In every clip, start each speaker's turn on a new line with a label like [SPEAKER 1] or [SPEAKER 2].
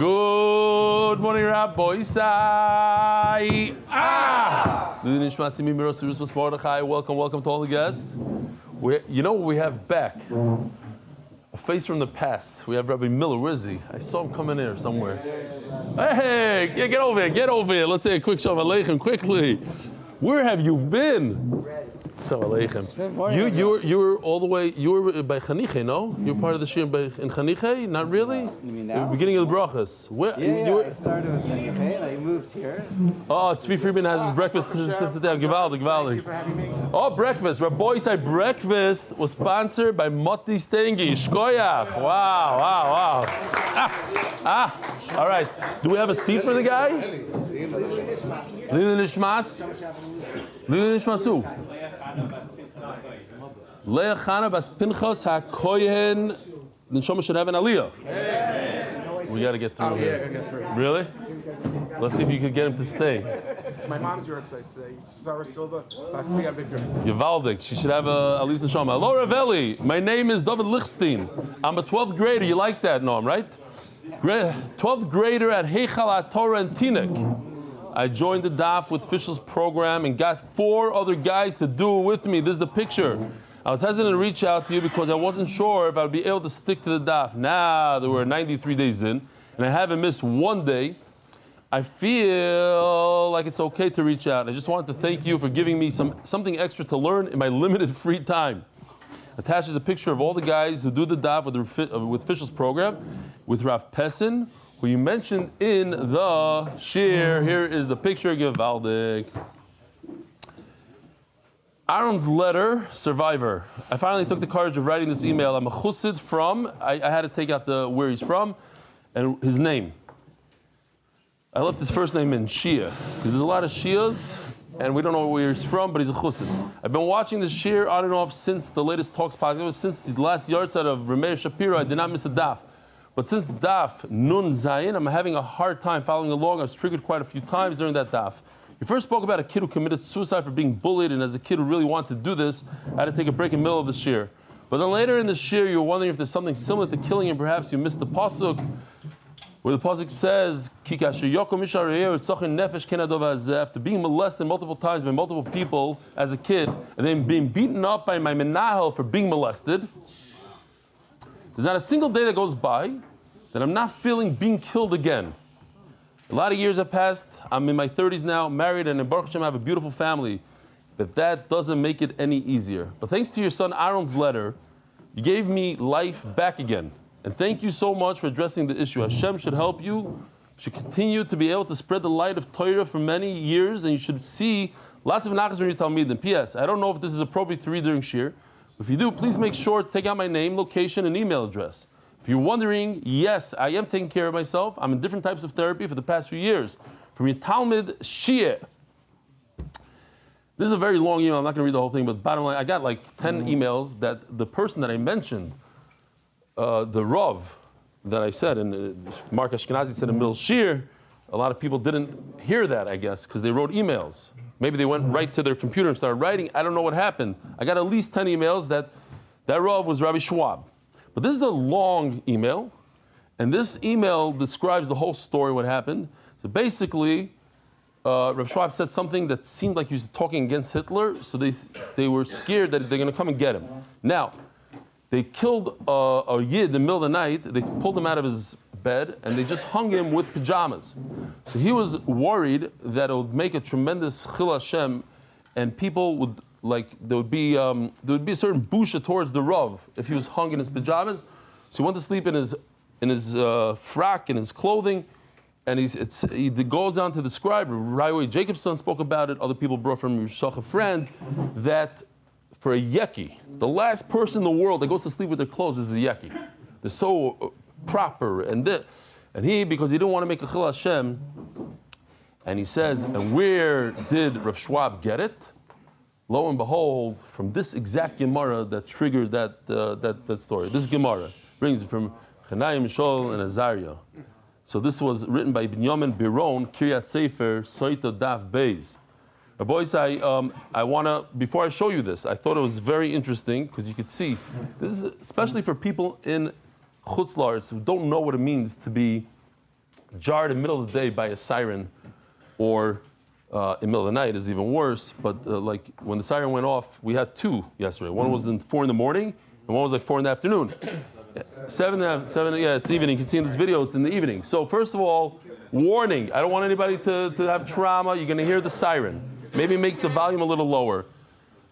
[SPEAKER 1] Good morning, Rabbi Isai. Welcome to all the guests. You know what we have back? A face from the past. We have Rabbi Miller. Where is he? I saw him coming here somewhere. Hey, get over here. Let's say a quick Shalom Aleichem quickly. Where have you been? Shalom Aleichem. You were all the way. You were by Chaniche, no? You were part of the Shiri in Chaniche? Not really.
[SPEAKER 2] You mean now?
[SPEAKER 1] The beginning of the brachas.
[SPEAKER 2] I started with Chaniche and I moved here.
[SPEAKER 1] Oh, Tzvi Friedman has his breakfast. Sit down. Gewaldig.
[SPEAKER 2] Thank you for having me.
[SPEAKER 1] Oh, breakfast. Rabbi Isai breakfast was sponsored by Motzei Shabbos. Shkoyach. Wow. All right. Do we have a seat for the guy? Lili Nishmas. Who? Leah Chana bas Pinchas HaKohen. The Neshama should have an aliyah. We got to get through here. Really? Let's see if you can get him to stay.
[SPEAKER 3] It's my mom's yard site today. Sarah Silva, Basvia Victor.
[SPEAKER 1] Givaldik. She should have a Alisa Neshama. Hello, Ravelli. My name is David Lichstein. I'm a 12th grader. You like that, Noam, right? 12th grader at Yechiel Torah and Tinek. I joined the Daf with Fischel's program and got 4 other guys to do it with me. This is the picture. I was hesitant to reach out to you because I wasn't sure if I would be able to stick to the Daf. Now that we're 93 days in and I haven't missed one day, I feel like it's okay to reach out. I just wanted to thank you for giving me something extra to learn in my limited free time. Attached is a picture of all the guys who do the Daf with Fischel's program, with Rav Pessin, who you mentioned in the shir. Here is the picture, Givaldik. Aaron's letter, survivor. I finally took the courage of writing this email. I'm a chussid from, I had to take out where he's from, and his name. I left his first name in Shia, because there's a lot of Shias, and we don't know where he's from, but he's a chussid. I've been watching the shir on and off since the latest talks podcast. Since the last yard set of Rameir Shapiro, I did not miss a daf. But since Daf Nun Zayin, I'm having a hard time following along. I was triggered quite a few times during that Daf. You first spoke about a kid who committed suicide for being bullied, and as a kid who really wanted to do this, I had to take a break in the middle of the shir. But then later in the shir, you were wondering if there's something similar to killing, and perhaps you missed the pasuk, where the pasuk says, after being molested multiple times by multiple people as a kid, and then being beaten up by my menahel for being molested, there's not a single day that goes by that I'm not feeling being killed again. A lot of years have passed. I'm in my 30s now, married, and in Baruch Hashem I have a beautiful family. But that doesn't make it any easier. But thanks to your son Aaron's letter, you gave me life back again. And thank you so much for addressing the issue. Hashem should help you. Should continue to be able to spread the light of Torah for many years, and you should see lots of nachas from your Talmidim. P.S. I don't know if this is appropriate to read during shir. If you do, please make sure to take out my name, location, and email address. If you're wondering, yes, I am taking care of myself. I'm in different types of therapy for the past few years. From your Talmud Shia. This is a very long email. I'm not going to read the whole thing, but bottom line, I got like 10 emails that the person that I mentioned, the Rav that I said, and Mark Ashkenazi said in Middle Shir, a lot of people didn't hear that, I guess, because they wrote emails. Maybe they went right to their computer and started writing. I don't know what happened. I got at least 10 emails that Rav was Rabbi Schwab. But this is a long email, and this email describes the whole story, what happened. So basically, Rabbi Schwab said something that seemed like he was talking against Hitler, so they were scared that they're going to come and get him. Now, they killed a Yid in the middle of the night. They pulled him out of his bed, and they just hung him with pajamas. So he was worried that it would make a tremendous chil Hashem, and people would, there would be a certain busha towards the Rav if he was hung in his pajamas. So he went to sleep in his frock, in his clothing, and he goes on to describe, Raiway Jacobson spoke about it, other people brought from Yishach, a friend, that for a yeki, the last person in the world that goes to sleep with their clothes is a yeki. They're so proper, and he, because he didn't want to make a chil Hashem, and he says, and where did Rav Schwab get it? Lo and behold, from this exact Gemara that triggered that story. This Gemara brings it from Chanayim, Shol, and Azariah. So this was written by Binyomin Biron, Kiryat Sefer, Soita Daf Beis. Boys, I want to, before I show you this, I thought it was very interesting because you could see, this is especially for people in Chutz La'aretz who don't know what it means to be jarred in the middle of the day by a siren, or in the middle of the night is even worse. But like when the siren went off, we had two yesterday. One was in 4 in the morning, and one was like 4 in the afternoon. 7, yeah, it's evening. You can see in this video, it's in the evening. So first of all, warning, I don't want anybody to have trauma. You're gonna hear the siren. Maybe make the volume a little lower.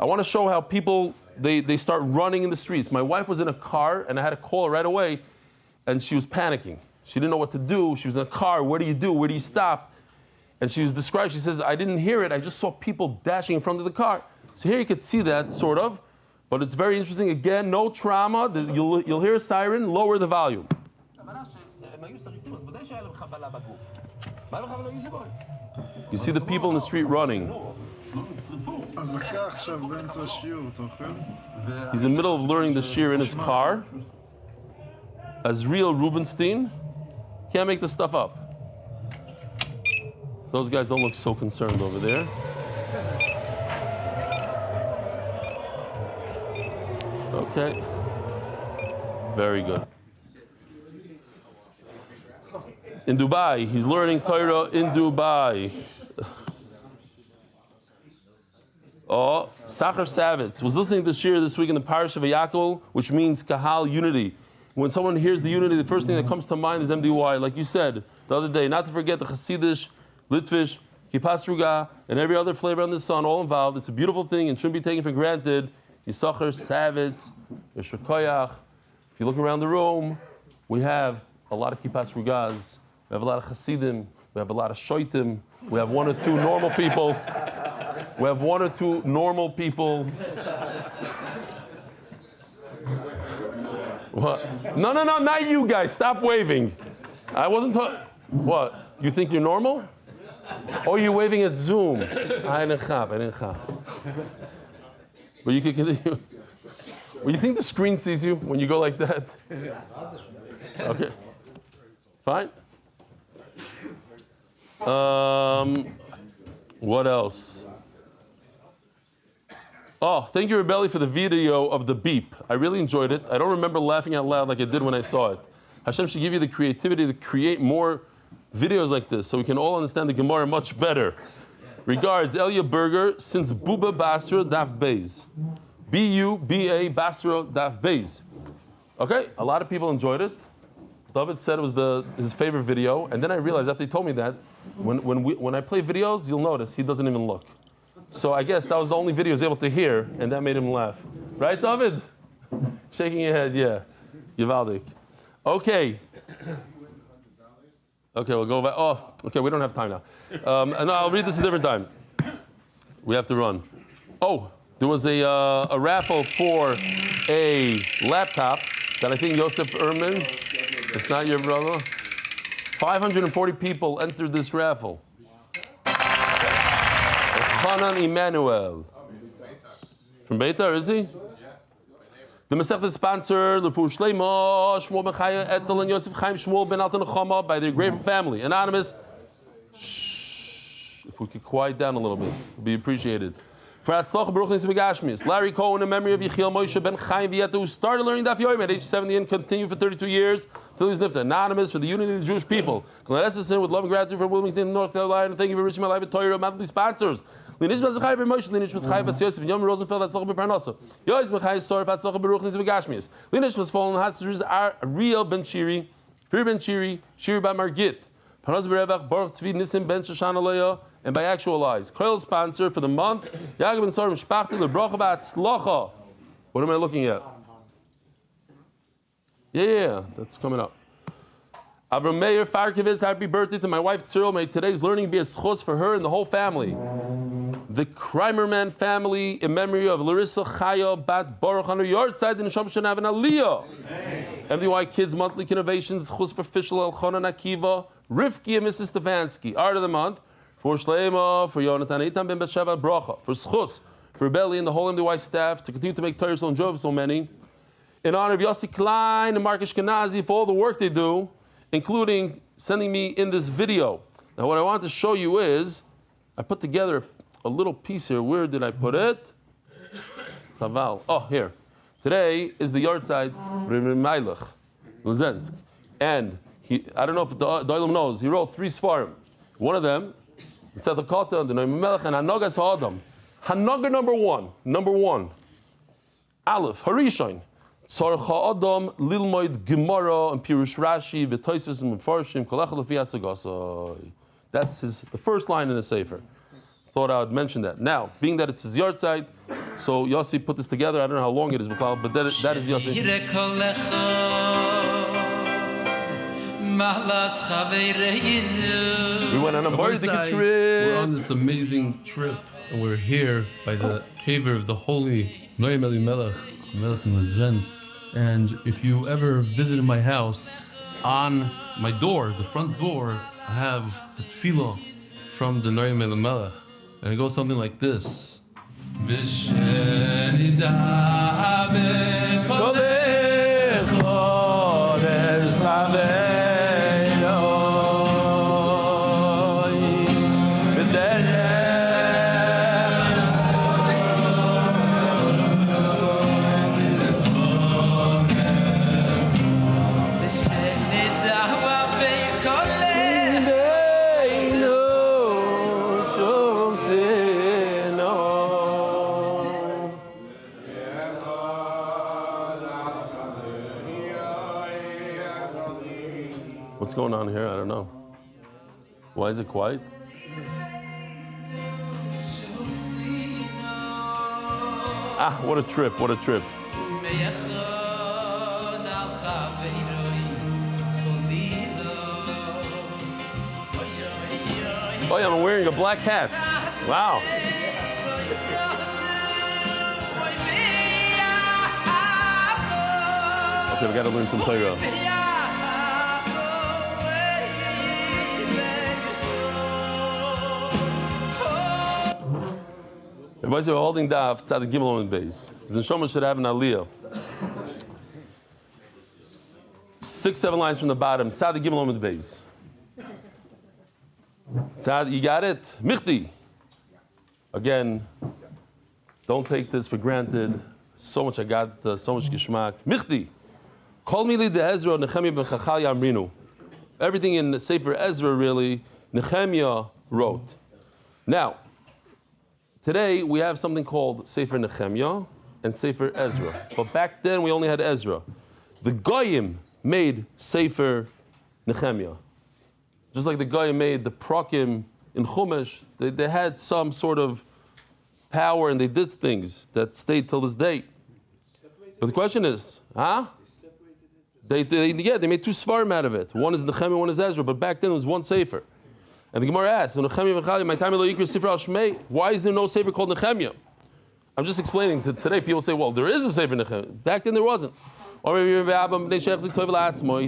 [SPEAKER 1] I wanna show how people, they start running in the streets. My wife was in a car, and I had to call her right away, and she was panicking. She didn't know what to do. She was in a car. What do you do? Where do you stop? And she was described, she says, I didn't hear it. I just saw people dashing in front of the car. So here you could see that, sort of. But it's very interesting. Again, no trauma. You'll hear a siren, lower the volume. You see the people in the street running. He's in the middle of learning the shir in his car. Ariel Rubenstein. Can't make this stuff up. Those guys don't look so concerned over there. Okay. Very good. In Dubai, he's learning Torah in Dubai. Oh, Sacher Savitz was listening to Shiri this week in the parish of Yaakov, which means Kahal, unity. When someone hears the unity, the first thing that comes to mind is MDY. Like you said the other day, not to forget the Hasidish, Litvish, Kippas Ruga, and every other flavor on the sun, all involved. It's a beautiful thing and shouldn't be taken for granted. Yisachar, Savitz, Yeshur Koyach. If you look around the room, we have a lot of Kippas Rugas, we have a lot of Hasidim, we have a lot of Shoitim, we have 1 or 2 normal people. We have 1 or 2 normal people. What? No, not you guys. Stop waving. I wasn't talking. What? You think you're normal? Or you're waving at Zoom? I didn't. But you can continue. Well, you think the screen sees you when you go like that? Okay. Fine. What else? Oh, thank you, Rebelli, for the video of the beep. I really enjoyed it. I don't remember laughing out loud like I did when I saw it. Hashem should give you the creativity to create more videos like this so we can all understand the Gemara much better. Regards, Elia Berger, since Buba Basra Daf Beis. B-U-B-A Basra Daf Beis. Okay, a lot of people enjoyed it. David said it was his favorite video, and then I realized after he told me that, when I play videos, you'll notice he doesn't even look. So I guess that was the only video he was able to hear, and that made him laugh. Right, David? Shaking your head, yeah. Yivaldik. Okay. Okay, we'll go back. Oh, okay, we don't have time now. No, I'll read this a different time. We have to run. Oh, there was a raffle for a laptop that I think Yosef Erman, it's not your brother. 540 people entered this raffle. Chana Emmanuel. From Beitar, is he? The Masechta sponsor, lirfo shleima, Shmuel Ben Chaya, Ettel, and Yosef Chaim Shmuel Ben Alte Nechama by their grateful family. Anonymous. Shh. If we could quiet down a little bit, it would be appreciated. For Hatzlacha, Berухnis Begashmis. Larry Cohn, in memory of Yechiel Moshe Ben Chaim, who started learning Daf Yomi at age 70 and continued for 32 years till he's nifter. Anonymous for the unity of the Jewish people. Esterson with love and gratitude from Wilmington, North Carolina. Thank you for reaching my life with Torah, monthly sponsors. Zechraya ben Moshe, Yosef Binyomin, Rosenfeld, Hatzlacha ben Parnassah. Yosef Ben Chaya Sara, Hatzlacha Berухnis Begashmis. Fallen Hatzlacha Ariel ben Shiri, Kfir ben Shiri, Shiri by Margit. Parnassah Berevach, Baruch Tzvi Nisim ben Shoshana Leah, and by Actualize. Coil sponsor for the month, Yaakov ben Sara Mishpachti LeBrocha Hatzlacha. What am I looking at? Yeah, that's coming up. Avram Meir Farkevitz, happy birthday to my wife Cyril. May today's learning be a schus for her and the whole family. The Kramerman family, in memory of Larissa Chaya Bat Baruch on her yard side in Neshama Shanav and Aliyah. MDY Kids Monthly Innovations, schus for Fishel El Chonan Akiva, Rifki and Mrs. Stefansky. Art of the month for Shleima, for Yonatan Eitan Ben Besheva Bracha, for schus, for Belly and the whole MDY staff to continue to make Torah so enjoyable so many. In honor of Yossi Klein and Mark Ashkenazi for all the work they do, including sending me in this video. Now what I want to show you is, I put together a little piece here. Where did I put it? Chaval. Oh, here. Today is the yard side, and I don't know if the Olam knows. He wrote 3 Sfarim. One of them, Tzedakata, the Noam Melech, and Hanogas Ha'adam. Hanoga number one. Aleph, Harishon. Tzarech Ha'adam, Lilmoid Gemara, and Pirush Rashi, V'toisvis and Mefarshim, Kolech Lefi Hasagasai. That's the first line in the Sefer. Thought I would mention that. Now, being that it's his yard site, so Yossi put this together. I don't know how long it is, but that is Yossi. We went on a amazing trip.
[SPEAKER 4] We're on this amazing trip, and we're here by the Kfir of the holy Noam Elimelech, Melech Mazrensk. And if you ever visited my house, on my door, the front door, I have the tefillah from the Noam Elimelech. And it goes something like this.
[SPEAKER 1] What's going on here? I don't know. Why is it quiet? What a trip, what a trip. Oh yeah, I'm wearing a black hat. Wow. Okay, we gotta learn some Torah. Everybody's holding Daf Tzaddik Gimel Amud Beis. The neshama should have an aliyah. 6-7 lines from the bottom. Tzaddik Gimel Amud Beis. Tzad, you got it? Michti. Again, don't take this for granted. So much I got, so much geschmack. Michti. Call me li de Ezra Nechemia ben Chachal Yamrinu. Everything in Sefer Ezra really, Nechemia wrote. Now, today we have something called Sefer Nechemia and Sefer Ezra. But back then we only had Ezra. The Goyim made Sefer Nechemia. Just like the Goyim made the Prakim in Chumash, they had some sort of power and they did things that stayed till this day. But the question is, They made 2 Svarim out of it. One is Nechemia, one is Ezra. But back then it was one Sefer. And the Gemara asks, why is there no Sefer called Nechemia? I'm just explaining. Today people say, well, there is a Sefer Nechemia. Back then there wasn't. Or he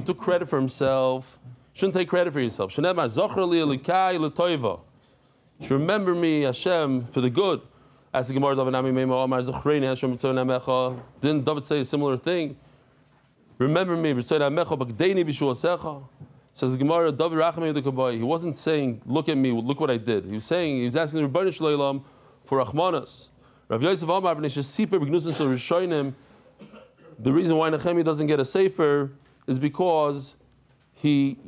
[SPEAKER 1] took credit for himself. Shouldn't take credit for yourself. Remember me, Hashem, for the good. As the Gemara, didn't David say a similar thing? Remember me, says the Gemara, he wasn't saying, look at me, look what I did. He was saying, he was asking the Rebbeinu Shalom for Rachmanas. Rav Yosef Amar, the reason why Nechemia doesn't get a Sefer is because he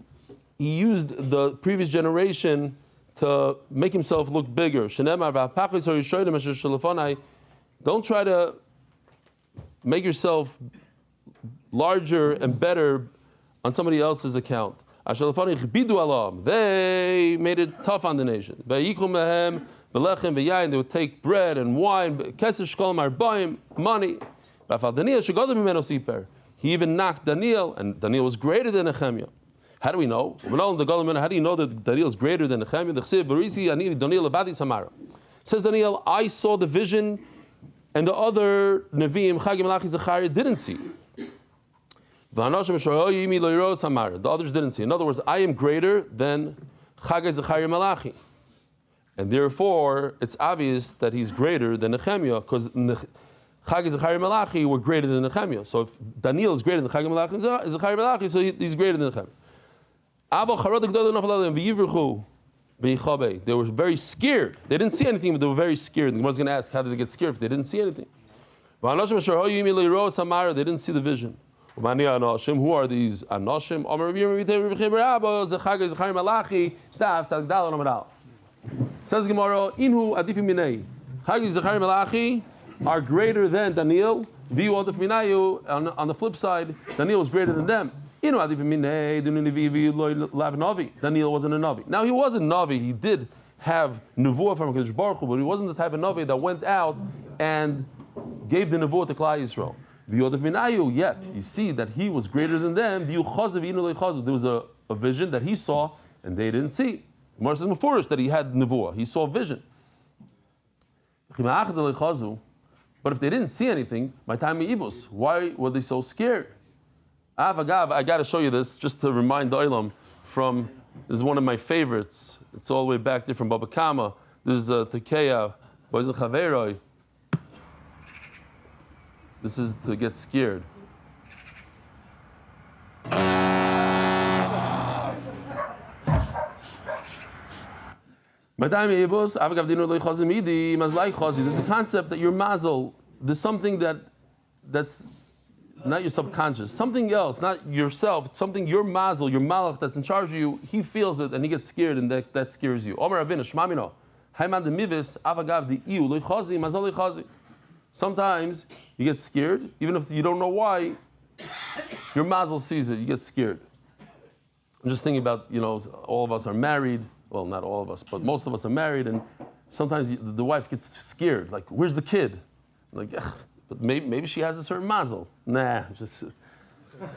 [SPEAKER 1] used the previous generation to make himself look bigger. Don't try to make yourself larger and better on somebody else's account. They made it tough on the nation. They would take bread and wine, money. He even knocked Daniel, and Daniel was greater than Nechemia. How do we know? How do you know that Daniel is greater than Nechemia? Says Daniel, I saw the vision, and the other Nevi'im, Chagi, Malachi, Zechariah, didn't see. The others didn't see. In other words, I am greater than Chagi, Zechariah, Malachi. And therefore, it's obvious that he's greater than Nechemia, because Chagi, Zechariah, Malachi were greater than Nechemia. So if Daniel is greater than Chagi, Malachi, and Zechariah, Malachi, so he's greater than Nechemia. They were very scared. They didn't see anything, but they were very scared. The Gemara was going to ask, how did they get scared if they didn't see anything? They didn't see the vision. Who are these anoshim? Says Gemara, Inhu adifim minei. Chagi Zechariah Malachi are greater than Daniel. Viu adif minayu. On the flip side, Daniel was greater than them. Inhu adifim minei. Daniel wasn't a navi. Now he was a navi. He did have nevuah from Hakadosh Baruch Hu, but he wasn't the type of navi that went out and gave the nevuah to Klal Yisrael. Viu adif minayu. Yet you see that he was greater than them. Viu chazav inu lechazav. There was a vision that he saw and they didn't see. Gemara says mefurish that he had nevuah. He saw vision. But if they didn't see anything, my time ibus, why were they so scared? I got to show you this just to remind the Olam from, this is one of my favorites. It's all the way back there from Baba Kama. This is Tekeya, Boizel Chaveroi. This is to get scared. There's a concept that your mazel, there's something that's not your subconscious, something else, not yourself, something your mazel, your malach that's in charge of you, he feels it and he gets scared and that scares you. Sometimes you get scared, even if you don't know why, your mazel sees it, you get scared. I'm just thinking about, all of us are married. Well, not all of us, but most of us are married, and sometimes the wife gets scared. Like, where's the kid? Like, but maybe she has a certain mazel. Nah, just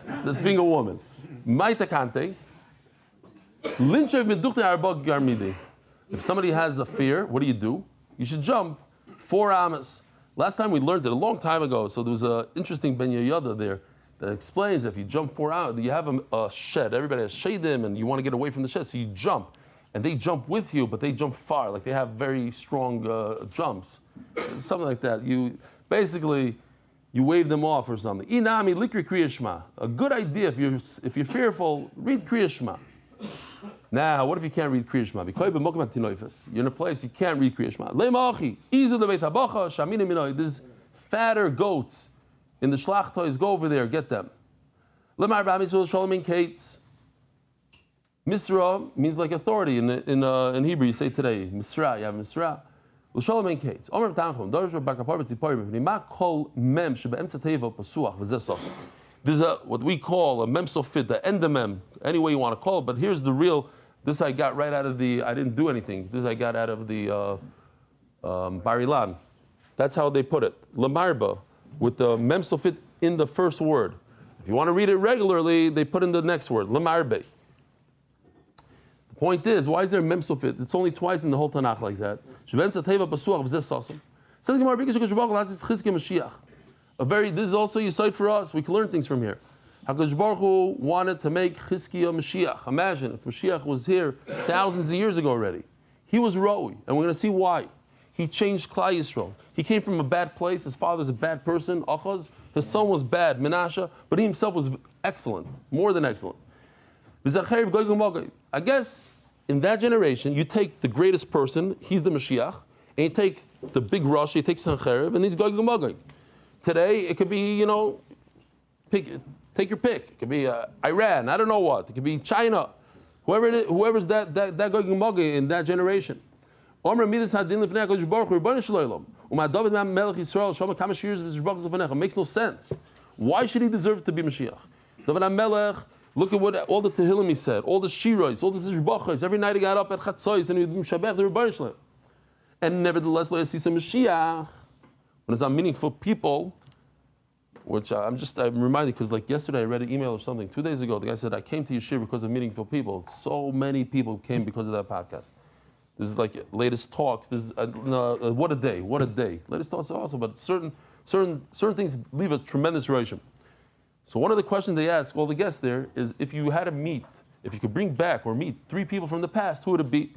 [SPEAKER 1] that's being a woman. Maitakante. If somebody has a fear, what do? You should jump 4 amas. Last time we learned it a long time ago. So there was an interesting Ben Yoyada there that explains if you jump 4 amas, you have a shed. Everybody has shadim, and you want to get away from the shed, so you jump. And they jump with you, but they jump far. Like they have very strong jumps, something like that. You wave them off or something. Inami likri Kriya Shema. A good idea if you're fearful, read Kriya Shema. Now, what if you can't read Kriya Shema? You're in a place you can't read Kriya Shema. There's fatter goats in the shlachtois. Go over there, get them. Misra means like authority in Hebrew. You say today, Misra. You have Misra. L'shalom ein kates. Omer b'tanchum. Dorish b'bakapar b'tziporim. V'nima kol mem shebe'emtza teva pasuach v'zesosam. This is what we call a mem sofit, the end of mem, any way you want to call it. But here's the real. This I got right out of I didn't do anything. This I got out of the Barilan. That's how they put it. Lamarba, with the mem sofit in the first word. If you want to read it regularly, they put in the next word. Lamarbe. Point is, why is there a mem sofit? It's only twice in the whole Tanakh like that. Says Gemara, this is also your sight for us. We can learn things from here. HaKadosh Baruch Hu wanted to make Chizkiah Mashiach. Imagine if Mashiach was here thousands of years ago already. He was Roi, and we're going to see why. He changed Klal Yisrael. He came from a bad place. His father's a bad person, Achaz. His son was bad, Menashe, but he himself was excellent, more than excellent. I guess in that generation, you take the greatest person, he's the Mashiach, and you take the big Rosh, you take Sanhedrin, and he's Gog and Magog. Today, it could be, take your pick. It could be Iran, I don't know what. It could be China. Whoever's that Gog and Magog in that generation. It makes no sense. Why should he deserve to be Mashiach? Look at what all the Tehillim he said, all the Shirois, all the Tishbachos. Every night he got up at Chatzois and he would Shabbat the Rebbeinu Shalom. And nevertheless, lo yasisa Mashiach, when it's on meaningful people, which I'm reminded because like yesterday I read an email or something, 2 days ago, the guy said, I came to Yeshua because of meaningful people. So many people came because of that podcast. This is like latest talks. This is what a day. Latest talks also, but certain things leave a tremendous relation. So one of the questions they ask all the guests there is, if you had to meet, if you could bring back or meet 3 people from the past, who would it be?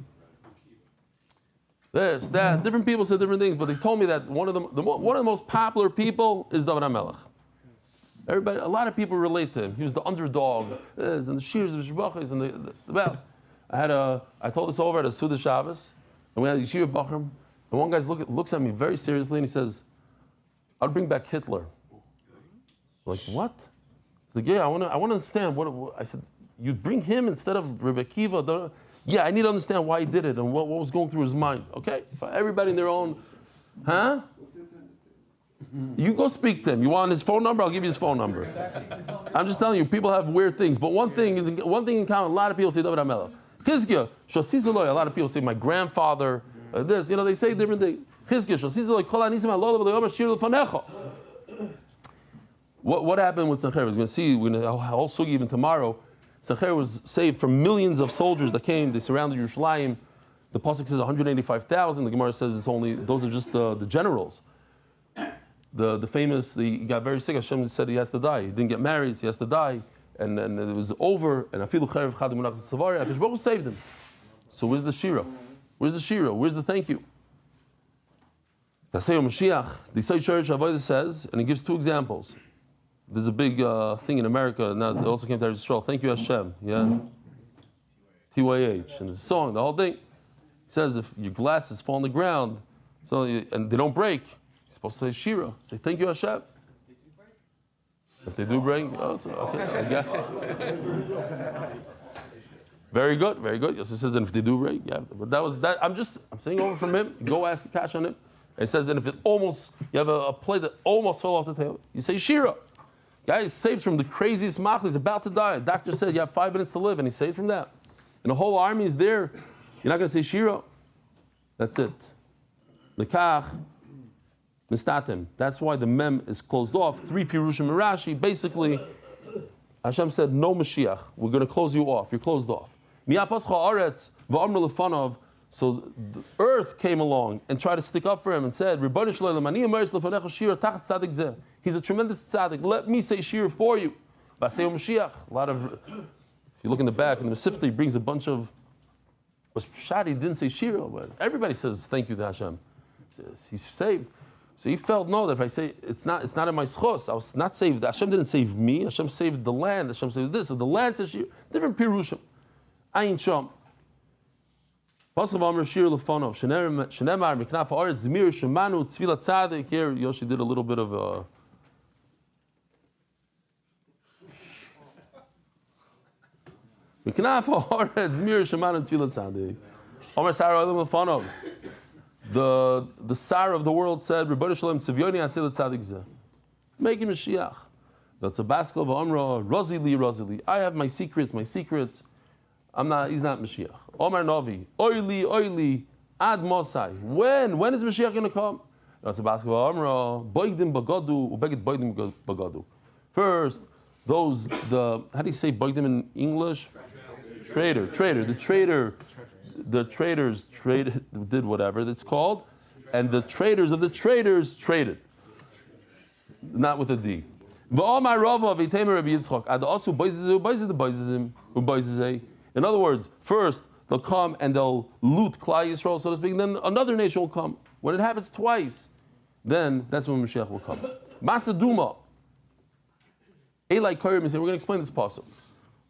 [SPEAKER 1] This, that, different people said different things, but they told me that one of the most popular people is David HaMelech. A lot of people relate to him. He was the underdog, and the shears of Shebachis, and the bell. I told this over at a Suda Shabbos, and we had Yeshiva Bachram, and one guy looks at me very seriously, and he says, I'll bring back Hitler. Like, what? He's like, yeah, I want to understand. What I said, you bring him instead of Rebbe Akiva. Yeah, I need to understand why he did it and what was going through his mind. Okay, for everybody in their own, huh? You go speak to him. You want his phone number? I'll give you his phone number. I'm just telling you, people have weird things. But one thing in common. A lot of people say David HaMelech. Chizkiah, Shosizaloi. A lot of people say my grandfather. This, they say different things. Chizkiah, Shosizaloi. Kol Anisim Alol V'Le'Omer Shiri L'Fanecha. What happened with Sanhedrin? We're going to see. We're going to whole sugi even tomorrow. Sanhedrin was saved from millions of soldiers that came. They surrounded Yerushalayim. The pasuk says 185,000. The Gemara says it's only those are just the generals. The famous, he got very sick. Hashem said he has to die. He didn't get married, so he has to die. And it was over. And afilu cherev chad munach tzavaria. Hakadosh Baruch Hu saved him. So where's the shira? Where's the shira? Where's the thank you? Tasei Mashiach. The Yisai Church Avodah says, and he gives two examples. There's a big thing in America. Now it also came to Israel. Thank you Hashem. Yeah. TYH. And it's a song. The whole thing. He says if your glasses fall on the ground, and they don't break. You're supposed to say Shira. Say thank you, Hashem. If they do break, okay. Very good, very good. Yosef says, and if they do break, yeah. But that was that. I'm saying over from him. Go ask cash on him. It says, and if you have a plate that almost fell off the table, you say Shira. Guy is saved from the craziest machli. He's about to die. The doctor said you have 5 minutes to live, and he's saved from that. And the whole army is there. You're not going to say Shira. That's it. Lekach. Mistatim. That's why the mem is closed off. 3 Pirushim and Rashi. Basically, Hashem said, no Mashiach. We're going to close you off. You're closed off. So the earth came along and tried to stick up for him and said, he's a tremendous tzaddik. Let me say shir for you. A lot of, if you look in the back, in the Sifta, he brings a bunch of, Shadi didn't say shir, but everybody says thank you to Hashem. He's saved. So he felt, no, that if I say, it's not in my schos, I was not saved. Hashem didn't save me, Hashem saved the land, Hashem saved this. So the land says shir, different pirushim. Ayin sham. Pasav Amr Shir Lefonov, Shenemar, Miknaf Haaretz, Zmir, Shemanu, Tzvila Tzadik. Here, Yoshi did a little bit of a... Miknaf Haaretz, Zmir, Shemanu, Tzvila Tzadik. Amr Sarah Olam Lefonov. The Sar of the world said, Rebbeinu Shalom Tzivyoni Asil Tzadik Zeh. Make him Mashiach. That's a baskel of Amra, Razili. I have my secrets. He's not Mashiach. Omar Novi, Oili, Ad Mosai. When is Mashiach going to come? That's a baskel of Amra, Boigdim Bagadu, Ubegit Boigdim Bagadu. First, how do you say Boigdim in English? Traitor. The traders did whatever it's called, and the traders of the traders traded. Not with a D. In other words, first they'll come and they'll loot Klal Yisrael, so to speak, and then another nation will come. When it happens twice, then that's when Mashiach will come. Masaduma. Eli Karim is saying, we're going to explain this passage.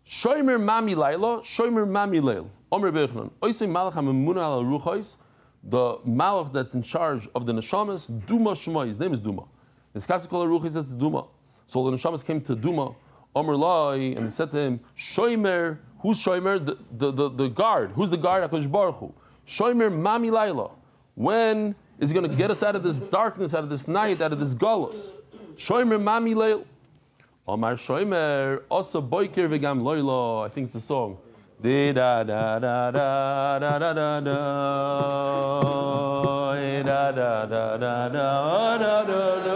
[SPEAKER 1] Shomer Mami Laila, Shomer Mami Leil. Omer Bechnan. Oisei Malach HaMemuna Al Ruchos, the Malach that's in charge of the Neshamas, Duma Shema. His name is Duma. His Katzikol Ruchos, that's Duma. So the Neshamas came to Duma, Omer Lai, and they said to him, Shomer, who's Shomer? The guard. Who's the guard? HaKadosh Baruch Hu. Shomer Mami Laila. When is he going to get us out of this darkness, out of this night, out of this galus? Shomer Mami Laila. Omar Shomer, Osa Boiker Vegam Loilo. I think it's a song. Da da da da da da da da da da da da da da da da da da.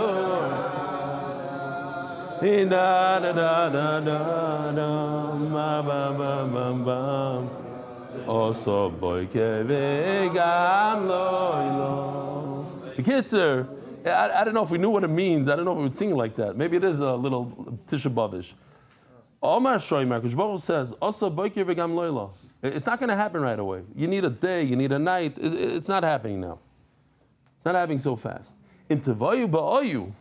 [SPEAKER 1] Osa Boiker Vegam Loilo. The kids are. I don't know if we knew what it means. I don't know if we would sing it like that. Maybe it is a little Tisha B'Avish. Omar Shoymer, Kadosh Baruch Hu says, "Asa Boiker V'Gam Loila." It's not going to happen right away. You need a day. You need a night. It's not happening now. It's not happening so fast. In Tevayu Ba'ayu,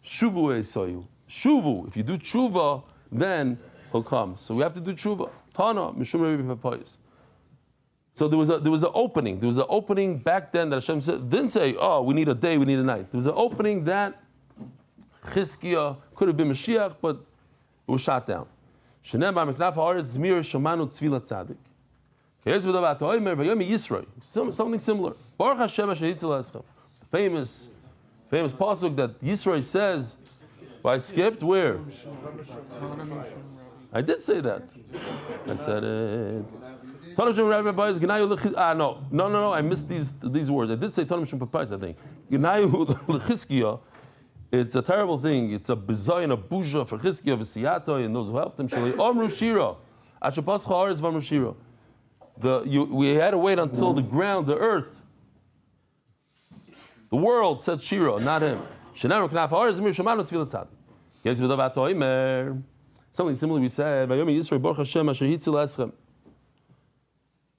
[SPEAKER 1] Shuvu Esayu. Shuvu. If you do tshuva, then he'll come. So we have to do tshuva. Tana Mishum Rebbe Papayis. So there was an opening. There was an opening back then that Hashem didn't say, oh, we need a day, we need a night. There was an opening that Chizkiah could have been Mashiach, but it It was shot down. Shenemar meknaf haaretz zmir shomanu tzvila tzadik. Something similar. Baruch Hashem asher hitzel eschem. Famous pasuk that Yisro says. Well, I skipped where? I did say that. I said it. No. I missed these words. I did say Tanam Shem Papais, I think. It's a terrible thing. It's a bizarre and a buja for Chizkiya, V'siyato, and those who helped him. Omru Shira. Ashapascha Haaretz V'amru Shira. We had to wait until the ground, the earth, the world said Shira, not him. Something similar we said.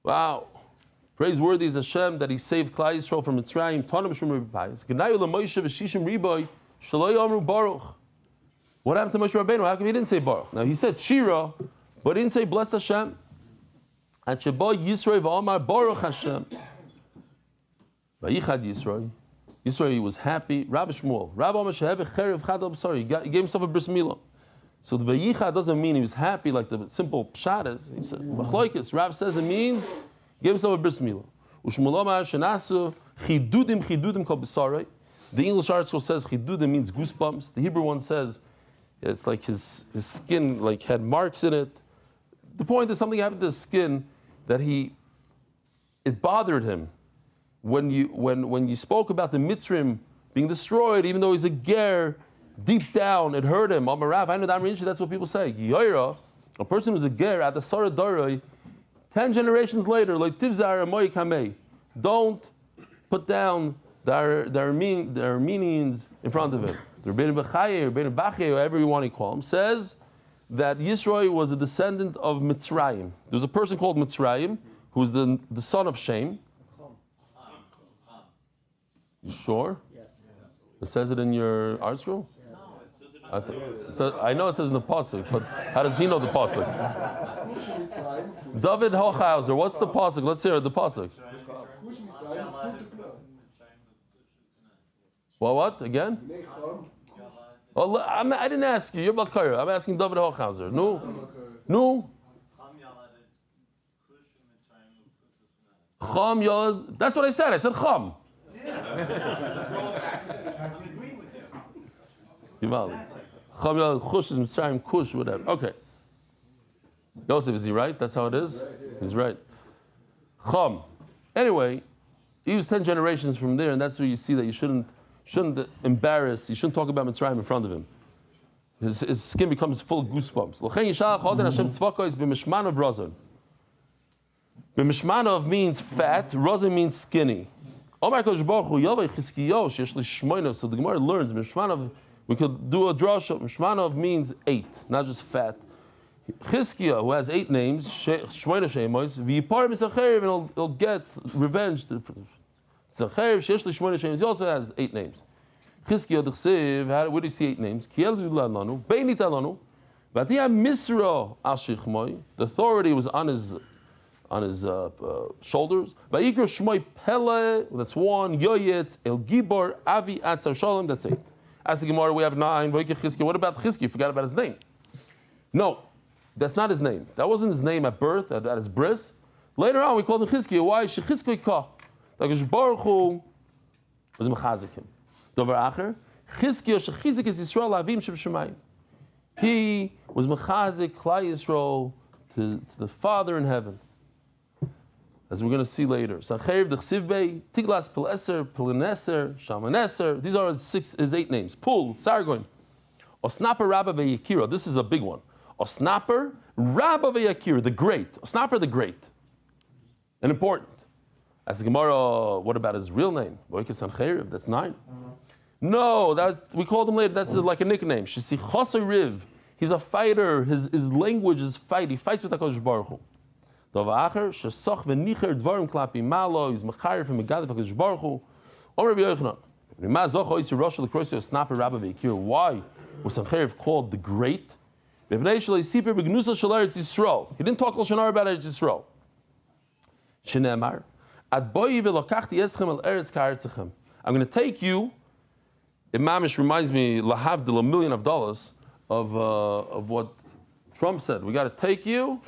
[SPEAKER 1] Wow. Praiseworthy is Hashem that He saved Klal Yisrael from Mitzrayim. What happened to Moshe Rabbeinu? How come he didn't say Baruch? Now he said Shira, but he didn't say blessed Hashem. And Sheba Yisrael v'Amar Baruch Hashem. Vayichad Yisrael. Yisrael was happy. Rabbi Shmuel. Rabbi Amar Shehev Cherev Chadal B'Sari. He gave himself a bris milah. So the Vayichad doesn't mean he was happy like the simple pshat is. He said Machloikis. Rav says it means he gave himself a bris milah. Ushmuel Amar Shenasu Chidudim Kol B'Sari. The English article says Chidudim means goosebumps. The Hebrew one says it's like his skin like had marks in it. The point is something happened to his skin that it bothered him. When you spoke about the Mitzrim being destroyed, even though he's a ger, deep down it hurt him. Amarav, I know that's what people say. Yoira, a person who's a ger at the Sarah Doroi, 10 generations later, like Tivzar Moy Kamei, don't put down the Armenians in front of him. The Rebbeinu B'Chaye, Rebbeinu B'Chaye, whatever you want to call him, says that Yisro was a descendant of Mitzrayim. There was a person called Mitzrayim who was the son of Shem. You sure? Yes. It says it in your art scroll? No. I know it says in the pasuk, but how does he know the pasuk? David Hochhauser, what's the pasuk? Let's hear the pasuk. What? Again? Oh, I didn't ask you. You're Bakar. I'm asking David Hochhauser. No. Cham Yad. That's what I said. I said Cham. Cham Yad Chush is Mitzrayim Kush, whatever. Okay. Yosef, is he right? That's how it is? He's right. Cham. Anyway, he was 10 generations from there, and that's where you see that you shouldn't embarrass, you shouldn't talk about Mitzrayim in front of him. His skin becomes full of goosebumps. B'mishmanov means fat, Rozin means skinny. So the Gemara learns, Mishmanov, we could do a drasha, Mishmanov means 8, not just fat. Chizkiya, who has 8 names, Shmoina Shemois, V'yipar Misacherev, and he'll get revenge. Zechariah, he also has 8 names. Chizkiya, where do you see 8 names? The authority was on his shoulders. That's 1. Yoyetz, El Gibor, Avi, Atzar Shalom, that's 8. As the Gemara, we have 9. What about Chizkiya? You forgot about his name. No, that's not his name. That wasn't his name at birth, at his bris. Later on, we called him Chizkiya. Why? Shechizkiya. Like Baruch Hu was mechazik him. Dover acher, Chizkiya shechizik is Yisrael avim sheb'shamayim. He was mechazik Klal Yisrael to the Father in heaven, as we're going to see later. Sanhedrin, Dechsivbei, Tiglas, Pileser, Pileneser, Shalmaneser. These are his 8 names. Pul, Sargon, Osnaper, Rabba Veyakira. This is a big one. Osnaper, Rabba Veyakira, the great. Osnaper, the great, and important. As the Gemara, what about his real name? That's 9. No, we called him later. That's like a nickname. He's a fighter. His language is fight. He fights with HaKadosh Baruch Hu. He's mechayer from Megad HaKadosh Baruch Hu. Why was Sanhedrin called the Great? He didn't talk Lashon Hara about Eretz Yisrael. Shenemar. I'm going to take you. Imamish reminds me, lahavdil $1,000,000. of what Trump said. We got to take you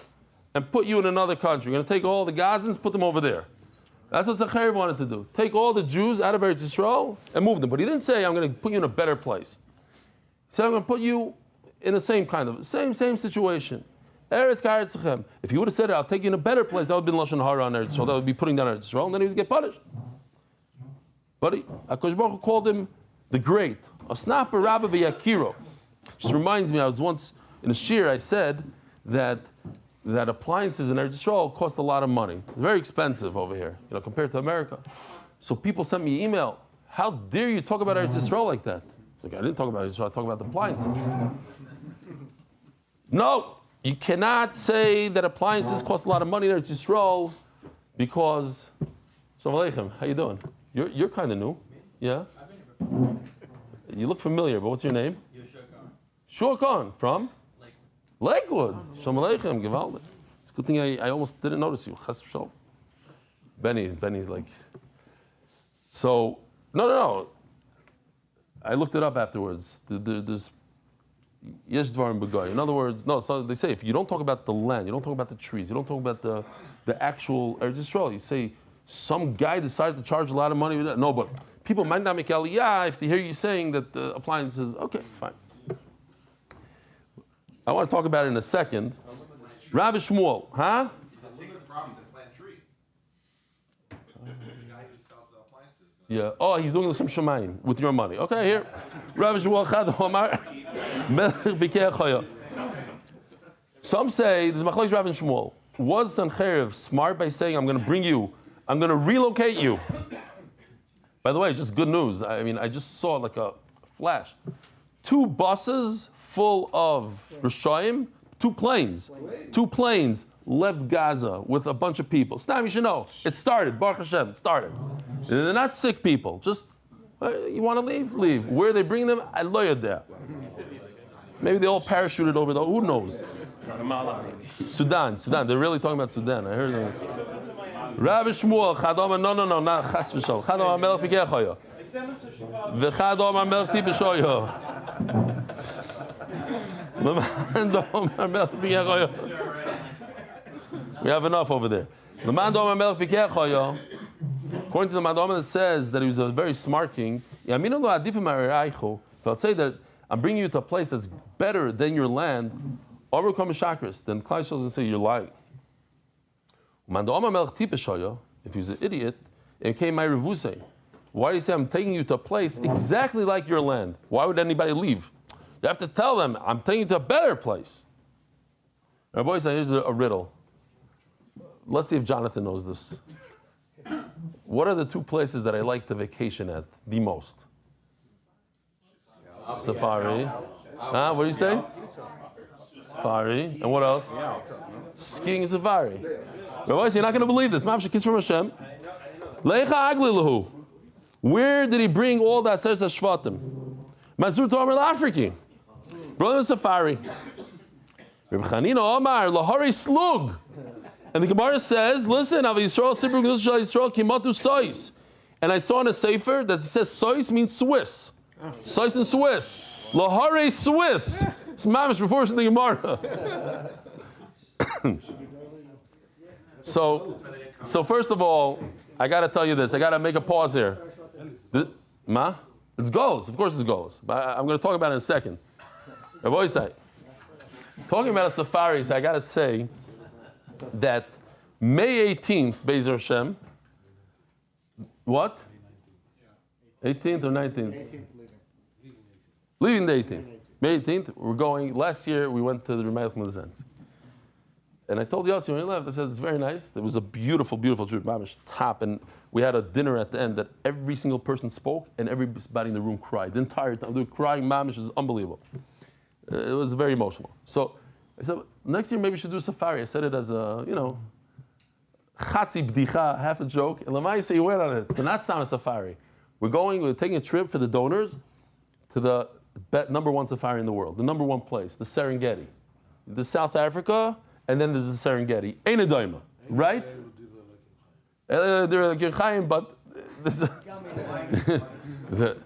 [SPEAKER 1] and put you in another country. We're going to take all the Gazans, put them over there. That's what Zechariah wanted to do. Take all the Jews out of Eretz Yisrael and move them. But he didn't say, I'm going to put you in a better place. He said, I'm going to put you in the same same situation. Eretz K'Eretz Lechem. If he would have said it, I'll take you in a better place, that would have been Lashon Hara on Eretz Yisrael. That would be putting down Eretz Yisrael, and then he would get punished. But HaKadosh Baruch Hu called him the great. Asnaf Rabba v'Yakiro. Just reminds me, I was once in a shir, I said that appliances in Eretz Yisrael cost a lot of money. It's very expensive over here, compared to America. So people sent me email, how dare you talk about Eretz Yisrael like that? It's like, I didn't talk about Eretz Yisrael, I talked about the appliances. No, you cannot say that appliances cost a lot of money in Eretz Yisrael because, Shalom Aleichem, how you doing? You're kind of new, yeah? You look familiar, but what's your name? Shur Cohn, from? Lakewood. Shalom Aleichem, Gewaldig. It's a good thing I almost didn't notice you. Chas v'shalom. Benny's like. So, no. I looked it up afterwards. There's Yesh Dvarim B'Goy. In other words, so they say if you don't talk about the land, you don't talk about the trees, you don't talk about the actual Eretz Yisrael, you say some guy decided to charge a lot of money with that. No, but people might not make aliyah if they hear you saying that the appliances, okay, fine. I want to talk about it in a second. Rabbi Shmuel, huh?
[SPEAKER 5] Take the problems and plant trees. The guy who sells the appliances.
[SPEAKER 1] Yeah. Oh, he's doing some shemayim with your money. Okay, here. Rabbi Shmuel Chad Omar Melech Bikei Chaya. Some say there's Machlokes Rabbi Shmuel. Was Sanhedrin smart by saying, I'm going to relocate you? By the way, just good news. I mean, I just saw like a flash. 2 buses full of Rishayim, 2 planes left Gaza with a bunch of people. Stam, you should know, it started, Baruch Hashem, it started. They're not sick people, just, you want to leave? Leave. Where are they bringing them? I lawyered there. Maybe they all parachuted over there, who knows? Sudan, they're really talking about Sudan, I heard them. Rabbi Shmuel, Chadom, no, not Chas v'Shalom. Chadom HaMelech B'Kei Chaya. V'Chadom HaMelech Ti B'Shoyo. We have enough over there. According to the Mandom, it says that he was a very smart king. If I'll say that I'm bringing you to a place that's better than your land, then Klai Yisrael will say you're lying. If he's an idiot, it came my revuse. Why do you say I'm taking you to a place exactly like your land? Why would anybody leave? You have to tell them, I'm taking you to a better place. Our boys, here's a riddle. Let's see if Jonathan knows this. What are the 2 places that I like to vacation at the most? Safari. What do you say? Safari. And what else? Skiing and safari. Our boys, you're not going to believe this. Mamshek kiss from Hashem. Leicha Agli. Where did he bring all that Seres HaShvatim? Mazur Tomer L'Afriki. Brother of safari. Reb Chanina Omar Lahari Slug. And the Gemara says, listen, Av Yisrael Sibru Gdusha Yisrael Kimatu Sois. And I saw in a sefer that it says Sois means Swiss. Sois in Swiss. Lahari Swiss. It's mamish before the Gemara. So first of all, I got to tell you this. I got to make a pause here. It's goals. Of course it's goals. But I'm going to talk about it in a second. I've always said, talking about a safari, so I got to say that May 18th, Be'ezer Hashem, what? 18th or 19th? Leaving the 18th. May 18th, we're going. Last year, we went to the Remayach Mazens. And I told Yossi when he left, I said, it's very nice. It was a beautiful, beautiful trip, mamish, top. And we had a dinner at the end that every single person spoke and everybody in the room cried. The entire time. They were crying, mamish, it was unbelievable. It was very emotional. So I said, next year maybe we should do a safari. I said it as a, chatzi bdicha, half a joke. And Lamai say you went on it. But not sound a safari. We're taking a trip for the donors to the number 1 safari in the world, the number 1 place, the Serengeti. There's South Africa, and then there's the Serengeti. Ain't a daima, right? They're Chaim, but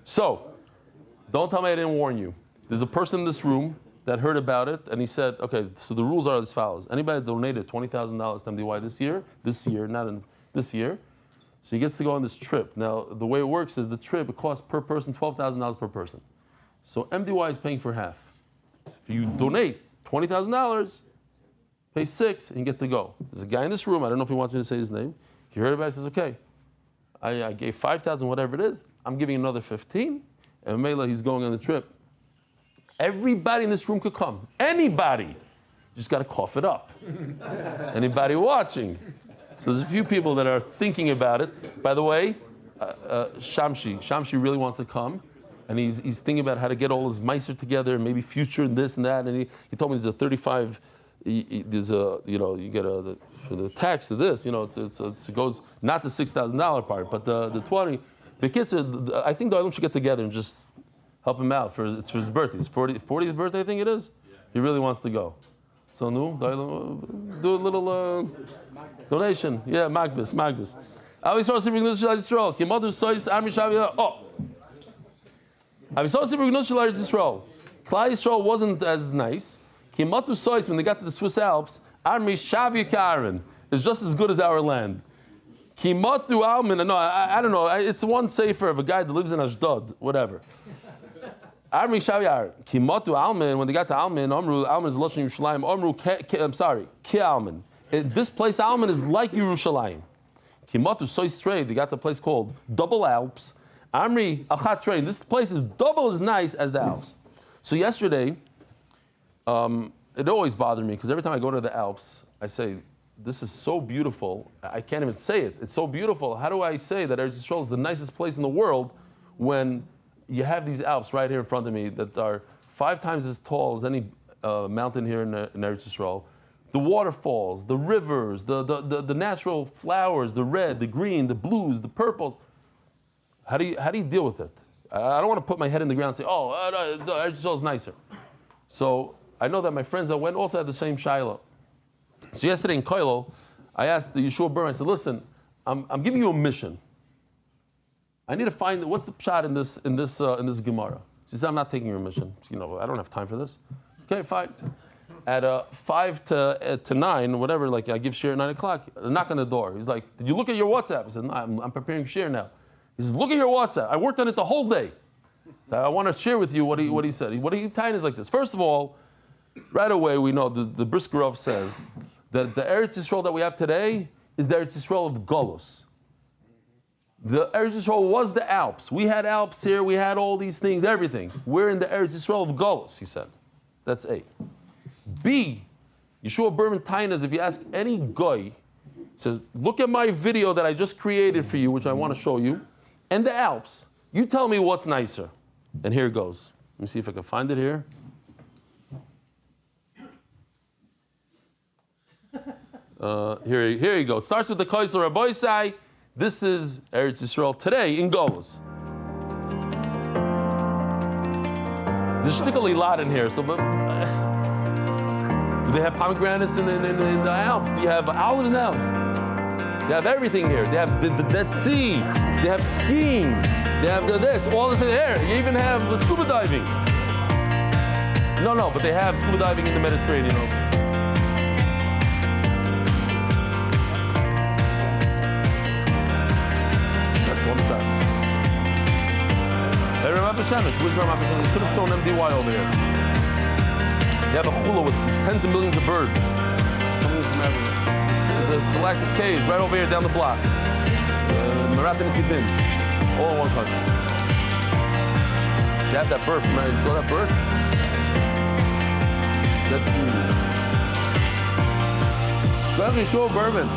[SPEAKER 1] so don't tell me I didn't warn you. There's a person in this room that heard about it, and he said, okay, so the rules are as follows. Anybody that donated $20,000 to MDY this year, not in this year, so he gets to go on this trip. Now, the way it works is the trip, it costs per person $12,000 per person. So MDY is paying for half. So if you donate $20,000, pay $6,000, and you get to go. There's a guy in this room, I don't know if he wants me to say his name. He heard about it, he says, okay, I gave $5,000, whatever it is, I'm giving another $15,000, and Mela, he's going on the trip. Everybody in this room could come. Anybody. You just got to cough it up. Anybody watching. So there's a few people that are thinking about it. By the way, Shamshi really wants to come. And he's thinking about how to get all his meiser together, and maybe future and this and that. And he told me there's a 35, there's a, you get for the tax to this, it goes not the $6,000 part, but the 20. The kids, I think the Olim should get together and just help him out. It's for his birthday. His 40th birthday, I think it is. Yeah. He really wants to go. So, do a little donation. Yeah, Magbis. Oh. Klal Yisrael wasn't as nice. When they got to the Swiss Alps, is just as good as our land. Kimatu Almin, no, I don't know. It's one sefer of a guy that lives in Ashdod, whatever. Armi Shaviyar, Kimatu Almin, when they got to Almin, Almin is Lashon Yerushalayim, I'm sorry, Ki Almin. This place, Almin, is like Yerushalayim. Kimatu Sois Trade, they got the place called Double Alps. Amri Achat Trade, this place is double as nice as the Alps. So yesterday, it always bothered me, because every time I go to the Alps, I say, this is so beautiful. I can't even say it. It's so beautiful. How do I say that Eretz Yisrael is the nicest place in the world when you have these Alps right here in front of me that are 5 times as tall as any mountain here in Eretz Yisrael? The waterfalls, the rivers, the natural flowers, the red, the green, the blues, the purples. How do you deal with it? I don't want to put my head in the ground and say, Eretz Yisrael is nicer. So I know that my friends that went also had the same shiloh. So yesterday in Koilo, I asked the Yeshua Burma, I said, listen, I'm giving you a mission. I need to find what's the pshat in this Gemara. She said, I'm not taking your mission. I don't have time for this. Okay, fine. At 5 to 9, whatever, like I give share at 9 o'clock, a knock on the door. He's like, did you look at your WhatsApp? I said, no, I'm preparing share now. He says, look at your WhatsApp. I worked on it the whole day. So I want to share with you what he said. What he tied is like this. First of all, right away we know the Briskerov says that the Eretz Yisrael that we have today is the Eretz Yisrael of Golus. The Eretz Yisrael was the Alps. We had Alps here, we had all these things, everything. We're in the Eretz Yisrael of Golus, he said. That's A. B, Yeshua Berman Tainas, if you ask any guy, says, look at my video that I just created for you, which I want to show you, and the Alps. You tell me what's nicer. And here it goes. Let me see if I can find it here. Here you go. It starts with the Kaisar Rabbi. This is Eretz Yisrael today in Golus. There's a shtickle lot in here. So, do they have pomegranates in the Alps? Do you have olives in the Alps? They have everything here. They have the Dead Sea. They have skiing. They have this. All this in the air. You even have scuba diving. No, but they have scuba diving in the Mediterranean. One time. Hey, Rav Shemesh, where's Rav Shemesh? You should have shown MDY over here. They have a chula with tens of millions of birds coming from everywhere. The selected caves right over here down the block. Marat and Kivin, all in one country. They have that bird from there. You saw that bird? That's Yeshua Berman.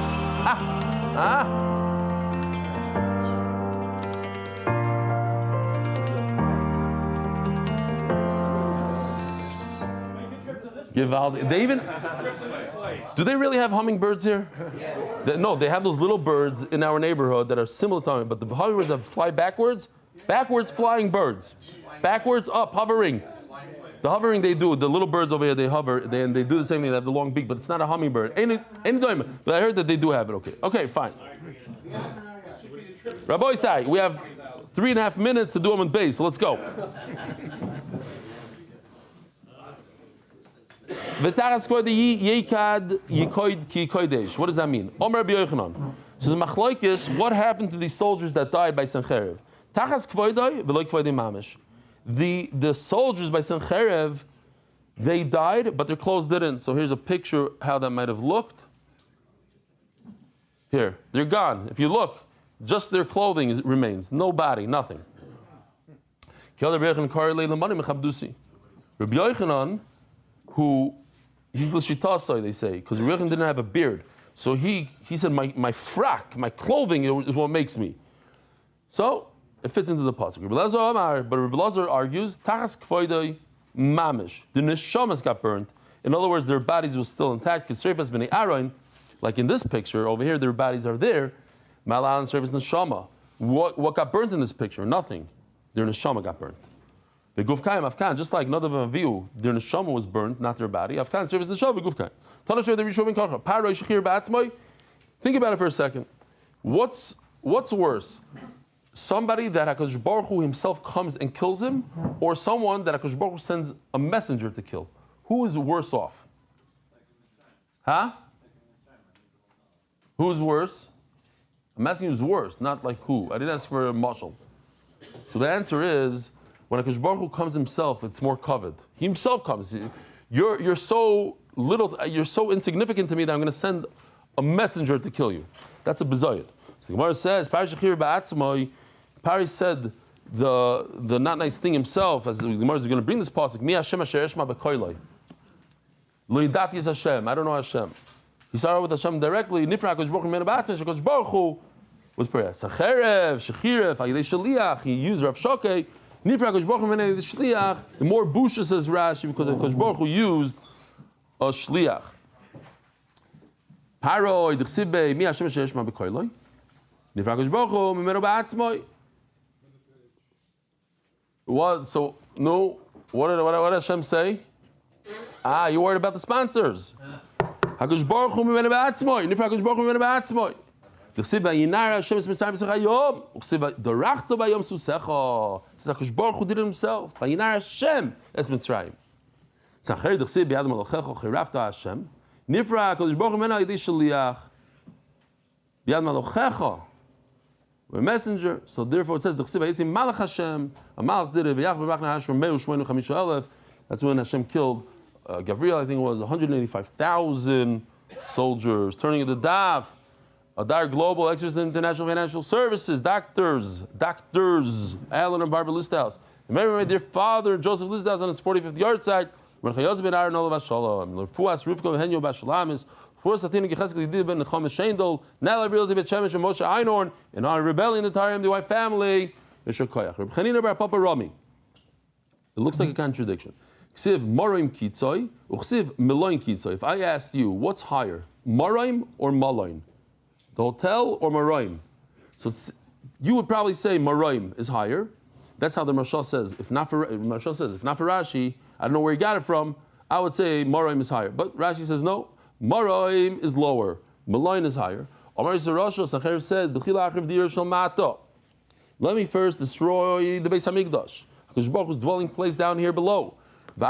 [SPEAKER 1] They even, do they really have hummingbirds here? No, they have those little birds in our neighborhood that are similar to hummingbirds, but the hummingbirds that fly backwards flying birds. Backwards up, hovering. The hovering they do, the little birds over here, they hover, they do the same thing, they have the long beak, but it's not a hummingbird. But I heard that they do have it, okay, fine. Rabbi Isai, we have 3.5 minutes to do Amud Beis, so let's go. V'tachas kvoidei yekad yikoid ki kodesh. What does that mean? Omer Rabbi Yochanan. So the machlokes, what happened to these soldiers that died by Sanhedrin? Tachas kvoidei v'lo kvoidei mamish. The soldiers by Sanhedrin, they died, but their clothes didn't. So here's a picture how that might have looked. Here, they're gone. If you look, just their clothing remains, no body, nothing. Rabbi Yochanan, who he's l'shitasai, they say, because Rabbi Yochanan didn't have a beard, so he said, my frock, my clothing is what makes me. So it fits into the pasuk. But Rabbi Lazar argues, tachas kvoidei mamish. The neshamas got burnt. In other words, their bodies were still intact. Like in this picture over here, their bodies are there. Malal service neshama. What got burnt in this picture? Nothing. Their neshama got burnt. Begufkayim afkan, just like Nadav and Avihu, their neshama was burnt, not their body. Afkan service neshama begufkayim. Tanasher the Rishuvin Kacha. Paroi shechir ba'atzmai. Think about it for a second. What's worse? Somebody that HaKadosh Baruch Hu himself comes and kills him, or someone that HaKadosh Baruch Hu sends a messenger to kill? Who is worse off? Huh? Who's worse? I'm asking who's worse, not like who. I didn't ask for a marshal. So the answer is, when HaKadosh Baruch Hu comes himself, it's more covered. He himself comes. You're so little, you're so insignificant to me that I'm going to send a messenger to kill you. That's a bezayid. So the Gemara says, Pari said the not nice thing himself, as the Gemara is going to bring this pasuk, Mi Hashem asher eshma b'koiloi. Lo yidati is Hashem. I don't know Hashem. He started with Hashem directly. Nifra HaKadosh Baruch Hu min ha'batzmei, HaKadosh Baruch Hu was prayer. Sacherev, Shechirev, Ayidei Shaliach. He used Rav Shokei. Nifra HaKadosh Baruch Hu min Ayidei Shliach. The more busha says Rashi because HaKadosh Baruch Hu used a Shliach. Paroi d'chsibei Mi Hashem asher eshma b'koiloi. Nifra HaKadosh Baruch Hu min ha'batzmei. What? So no. What did Hashem say? You're worried about the sponsors. HaKadosh Baruch Hu mimenu ba'atzmoi. Nifra HaKadosh Baruch Hu mimenu ba'atzmoi. D'chsiv v'yinara Hashem es mitzrayim b'secha yom. D'chsiv dorachto b'yom susecha. Says HaKadosh Baruch Hu did it himself. V'yinara Hashem es mitzrayim. Tzacheri d'chsiv b'yad malochecha chirafta Hashem. Nifra HaKadosh Baruch Hu mimenu ayidei shaliach. B'yad malochecha. We're a messenger. So therefore it says d'chsiv v'yitzim malach Hashem. A malach did it. V'yach b'machna Hashem me'u shmeinu chamisha elef. That's when Hashem killed Gabriel, I think it was 185,000 soldiers, turning into Daf, Adar Global, Exercise International Financial Services, doctors, Alan and Barbara Listhouse. Remember my dear father, Joseph Listhouse, on his 45th yard site, when Chayos ben Ariel Bashalom, Lurfuas Rivka Henyo Bashalamis, Fuas Athena Gecheskel Yidid ben Nechama Shendol, Nala Ariel Tibet Shemesh and Moshe Einhorn, in our rebellion, the Tarim, the white family, Yeshakoyach. Reb Chanina bar Papa Rami. It looks like a contradiction. Ksiv Moraim Kitzoy, Uksiv Meloin Kitzoy. If I asked you, what's higher, Moraim or Maloin? The hotel or Moraim? So you would probably say Moraim is higher. That's how the Marshal says. If not for Rashi, I don't know where he got it from. I would say Moraim is higher. But Rashi says no. Moraim is lower. Maloin is higher. Amar Yisrael Sanhedrin said, let me first destroy the Beis Hamikdash. HaKadosh Baruch Hu's dwelling place down here below. So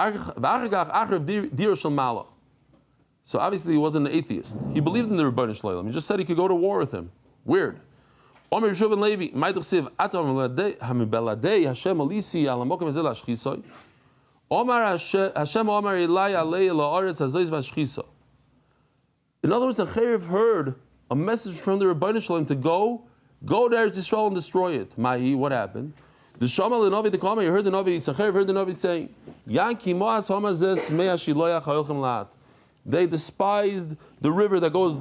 [SPEAKER 1] obviously he wasn't an atheist. He believed in the Rebbeinu Shloim. He just said he could go to war with him. Weird. Omer Yeshua ben Levi, Ma'idachsiv Atam Hamibeladei Hashem Alisi Alamokim Ezel Ashchisoy. Omar Hashem Omar Elai Alei La'aretz Hazois Vashchiso. In other words, the Chayiv heard a message from the Rebbeinu Shloim to go to Eretz Yisrael and destroy it. Ma'i, what happened? The Shama Lenavi the Kama, you heard the Navi, Sachev heard the Navi saying, Yanki Moas Homazes Mea Shiloyach Hayochem Lat. They despised the river that goes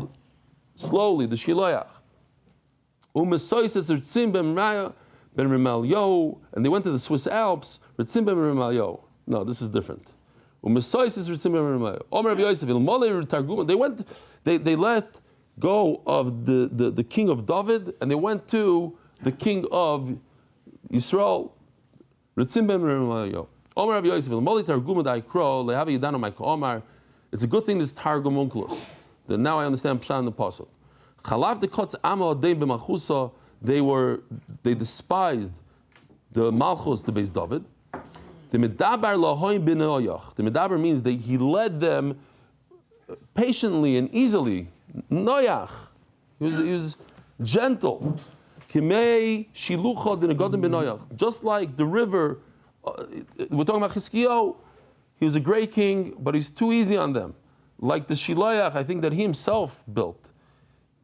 [SPEAKER 1] slowly, the Shiloyach. Umesoises Ritzim Ben Remalyo, and they went to the Swiss Alps, Ritzim Ben Remalyo. No, this is different. Umesoises Ritzim Ben Remalyo. Omer Rabbi Yosef, Ilmole Targum, they let go of the king of David, and they went to the king of Yisrael, Ritzim Ben Remalyo. Omer Rabbi Yosef, Ilmole Targum Daikro, Lehavi Yidano Maiko Omar. It's a good thing this Targum Onkelos. That now I understand Pshan the Pasuk. Chalav dekotz amo adeim b'malchusa. They despised the Malchus, the Beis David. The medaber lahoim b'noyach. The medaber means that he led them patiently and easily. Noyach. He was gentle. Kimei shilucha d'negodim b'noyach. Just like the river, we're talking about Chizkiyahu. He was a great king, but he's too easy on them. Like the shilayach, I think that he himself built.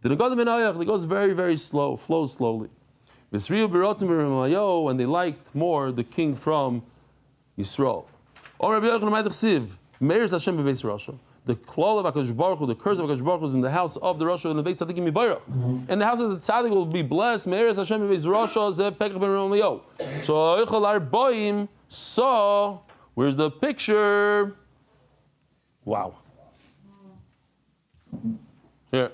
[SPEAKER 1] The negodim b'noyach, it goes very, very slow, flows slowly. And they liked more the king from Yisrael. The klal of HaKadosh Baruch Hu, the curse of HaKadosh Baruch Hu is in the house of the Rasha and the Beit Tzadikim Yivarach. And the house of the Tzadik will be blessed. Me'eres Hashem b'beis Rasha zeh pekach ben Romayo. So Eichel Arboim saw, where's the picture? Wow. Here.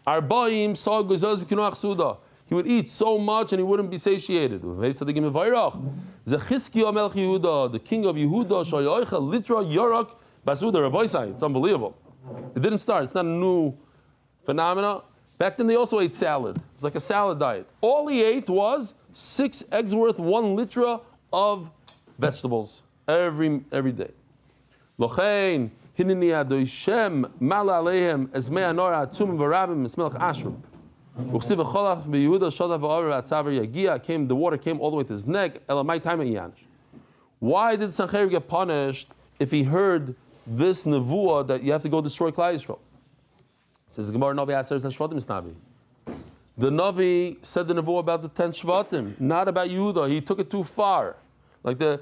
[SPEAKER 1] Arboim saw Gozaz b'kinoach suda. He would eat so much and he wouldn't be satiated. Beit Tzadikim Yivarach. Zechizkiyahu melech Yehuda, the king of Yehuda, Shoyoichel litra yorak. Basuda Rabbi Sai, it's unbelievable. It didn't start, it's not a new phenomena. Back then they also ate salad. It was like a salad diet. All he ate was 6 eggs worth, 1 litra of vegetables every day. Lochein hinini adoishem mala aleihem esmei anor atzum v'rabim esmelech ashur. Uchsiv v'cholach v'Yehuda shodav v'aver atzaver yagia. The water came all the way to his neck. Elamai time yanish. Why did Sanhedrin get punished if he heard this nevuah that you have to go destroy Klal Yisrael? It says the Gemara Navi Aser Shvatim is Navi. The Navi said the nevuah about the 10 Shvatim, not about Yehuda. He took it too far. Like the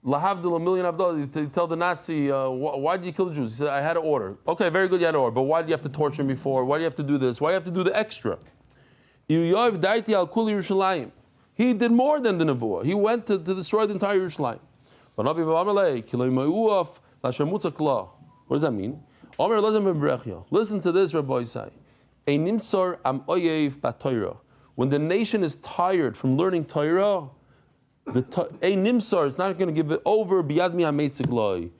[SPEAKER 1] Lahavdil, a million Abdullah, they tell the Nazi, why did you kill the Jews? He said, I had an order. Okay, very good, you had an order, but why did you have to torture him before? Why do you have to do this? Why do you have to do the extra? He did more than the nevuah. He went to destroy the entire Yerushalayim. What does that mean? Listen to this, Rabbi Isai. When the nation is tired from learning Torah, a nimsar is not going to give it over. The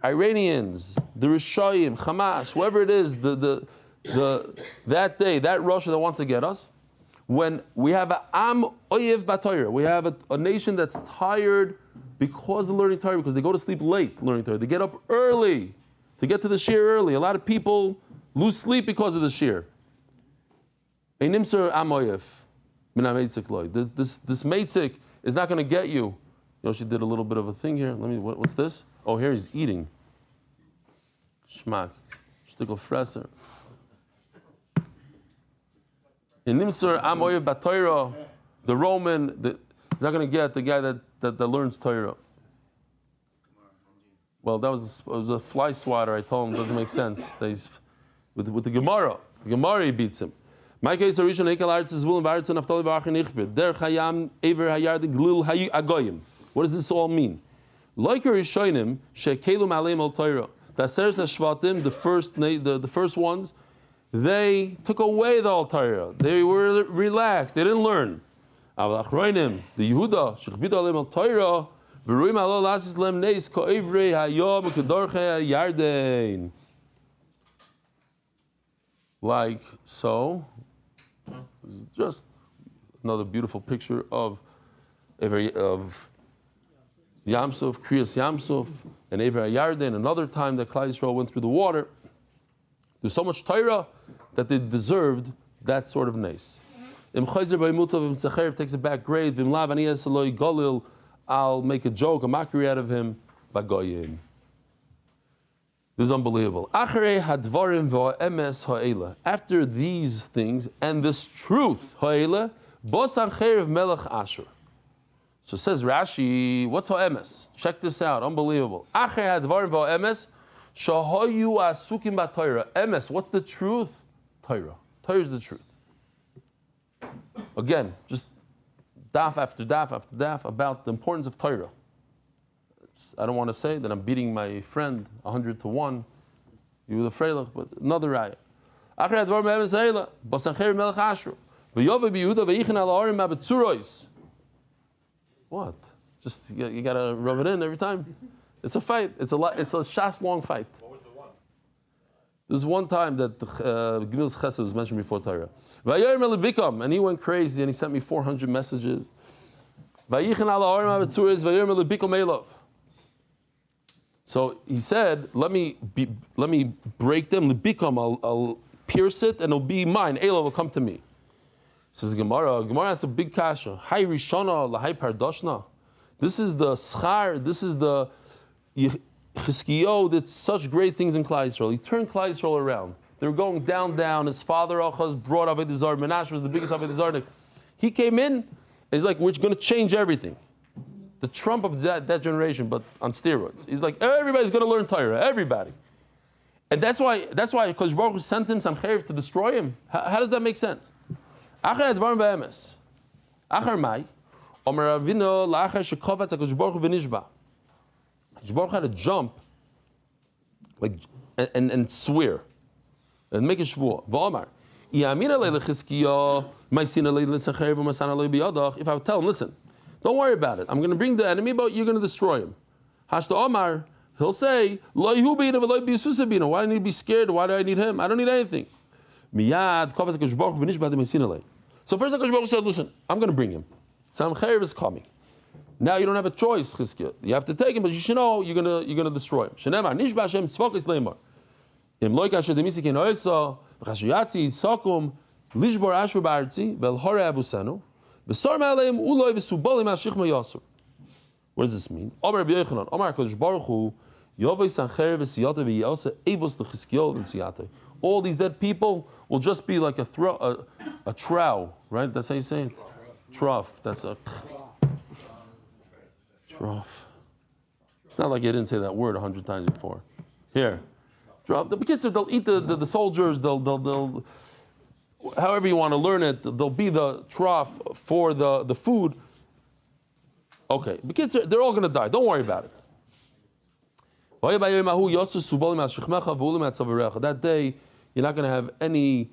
[SPEAKER 1] Iranians, the Rishayim, Hamas, whoever it is, that day, that Russia that wants to get us, when we have a am oyev b'Torah, we have a nation that's tired because of learning Torah, because they go to sleep late learning Torah. They get up early to get to the shir early. A lot of people lose sleep because of the shir. Ein nimser am oyev min ha-meitzik loy. This meitzik is not going to get you. Yoshi did a little bit of a thing here. What's this? Oh, here he's eating. Shmak, shtickle fresser. In Nimser Am Oyev B'Torah, the Roman, is not going to get the guy that learns Torah. Well, it was a fly swatter. I told him it doesn't make sense. With the Gemara he beats him. My case, Arishon Ekel Arts is Wilm Varts and Naftali V'Achin Ichbid. Der Chayam Ever Hayard Glil Hayu Agoyim. What does this all mean? Like Rishonim Shekelum Aleim Al Torah. The Aseres HaShvatim, the first ones, they took away the Al Torah. They were relaxed. They didn't learn. Aval Achroinim, the Yehuda, Shechbid Aleim Al Torah, V'ruim Alo Lasis Lem Neis Ko'evrei Hayom Kedorchei Yardein. Like so. Just another beautiful picture of Yamsuf, Kriyas Yamsuf, and Ever Yarden. Another time that Klal Yisrael went through the water. There's so much Torah that they deserved that sort of nace. Im Chayzer B'Imutav Im Tzachariv takes it back great. V'im Lav Ani Esaloi Golil, I'll make a joke, a mockery out of him. Bagoyim. This is unbelievable. After these things and this truth, so says Rashi, what's ha'emes? Check this out, unbelievable. Emes, what's the truth? Torah. Torah is the truth. Again, just daf after daf after daf about the importance of Torah. I don't want to say that I'm beating my friend 100 to 1. You were the freilich, but another raya. What? Just you gotta rub it in every time. It's a fight. It's a shas long fight.
[SPEAKER 5] What was the one?
[SPEAKER 1] There's one time that Gmil's Chesed was mentioned before Torah. And he went crazy and he sent me 400 messages. So he said, let me break them. I'll pierce it, and it'll be mine. Ela will come to me. Says Gemara. Gemara has a big kasha. Hai Rishona lahai Parnassah. This is the schar. This is the Chizkiyo did such great things in Klal Yisrael. He turned Klal Yisrael around. They were going down. His father Achaz brought Avodah Zarah. Menashe was the biggest Avodah Zarah. He came in. And he's like, we're going to change everything. The Trump of that generation, but on steroids. He's like, everybody's going to learn Torah. Everybody. And that's why because Baruch Hu sent him Sanhedrin to destroy him. How does that make sense? Achar advarim b'emes. Achar mai. Omer Avinu la'achar shekovatz HaKadosh Baruch Hu v'nishba. HaKadosh Baruch Hu had to jump and swear and make a shvuah. V'omar. If I would tell him, listen, don't worry about it. I'm going to bring the enemy, but you're going to destroy him. Hashta Omar, he'll say, why do I need to be scared? Why do I need him? I don't need anything. So first HaKadosh Baruch Hu said, listen, I'm going to bring him. Sanhedrin is coming. Now you don't have a choice, Chizkiah. You have to take him, but you should know you're going to destroy him. What does this mean? All these dead people will just be like a trough, right? That's how you say it? Trough. That's a trough. It's not like you didn't say that word 100 times before. Here. The kids, they'll eat the soldiers, they'll however you want to learn it, they'll be the trough for the food. Okay, the kids, they're all going to die. Don't worry about it. That day, you're not going to have any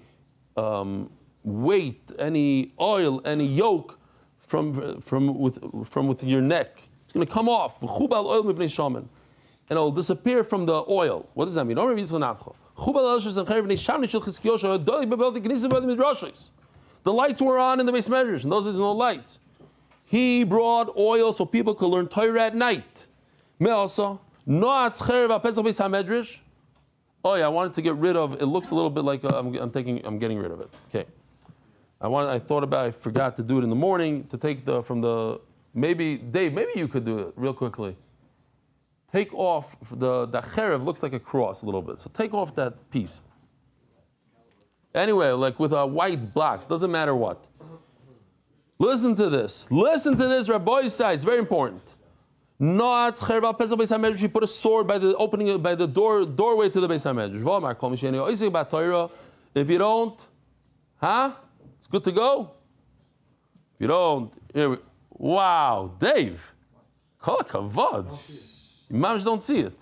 [SPEAKER 1] weight, any oil, any yoke from with your neck. It's going to come off. And it'll disappear from the oil. What does that mean? The lights were on in the base measures, and those there's no lights. He brought oil so people could learn Torah at night. Oh yeah, I wanted to get rid of. It looks a little bit like I'm getting rid of it. Okay. I forgot to do it in the morning to take maybe Dave, maybe you could do it real quickly. Take off the cherev looks like a cross a little bit. So take off that piece. Anyway, like with white blocks, doesn't matter what. Listen to this. Rabbi side, it's very important. Not cherev pesach beis hamedrash. He put a sword by the opening by the doorway to the beis hamedrash. If you don't, it's good to go. If you don't, wow, Dave, kol hakavod. Imams don't see it.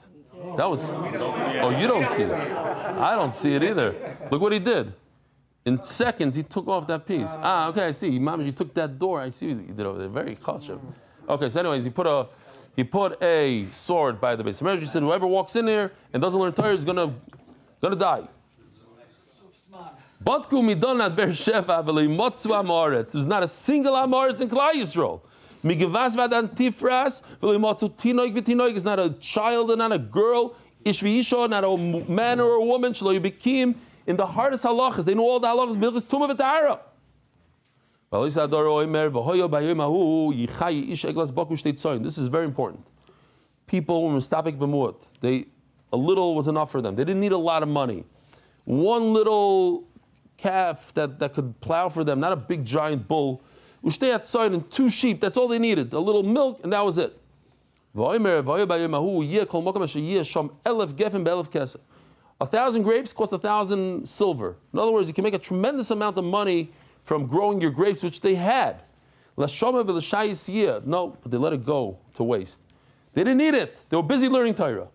[SPEAKER 1] That was. Oh, you don't see it. I don't see it either. Look what he did. In seconds, he took off that piece. Okay, I see. Imams, you took that door. I see what you did over there. Very chashuv. Okay, so anyways, he put a sword by the base. He said, whoever walks in here and doesn't learn Torah is gonna die. There's not a single Amoritz in Klal Yisrael. It's not a child and not a girl, not a man or a woman. In the hardest halachas, they know all the halachas. This is very important. People, when a little was enough for them. They didn't need a lot of money. One little calf that could plow for them, not a big giant bull. Ushtei outside and 2 sheep, that's all they needed. A little milk, and that was it. 1,000 grapes cost 1,000 silver. In other words, you can make a tremendous amount of money from growing your grapes, which they had. No, but they let it go to waste. They didn't need it. They were busy learning Torah.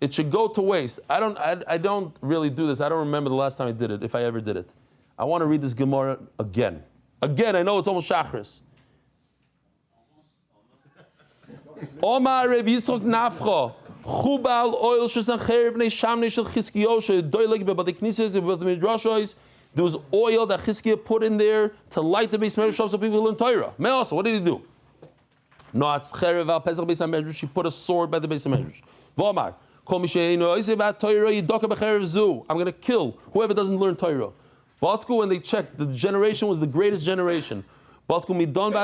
[SPEAKER 1] It should go to waste. I don't really do this. I don't remember the last time I did it, if I ever did it. I want to read this Gemara again. Again, I know it's almost Shachris. Omar Reb Yitzchok Nafcha, Chubal oil shesancher bnei shamnei shel Chizkiyo shedoileg bebadei knisses bebadei midrashos There was oil that Chizkiah put in there to light the Beis Medrash so people learn Torah. Also, what did he do? She put a sword by the Beis Medrash. I'm going to kill whoever doesn't learn Torah. When they checked, the generation was the greatest generation. They didn't find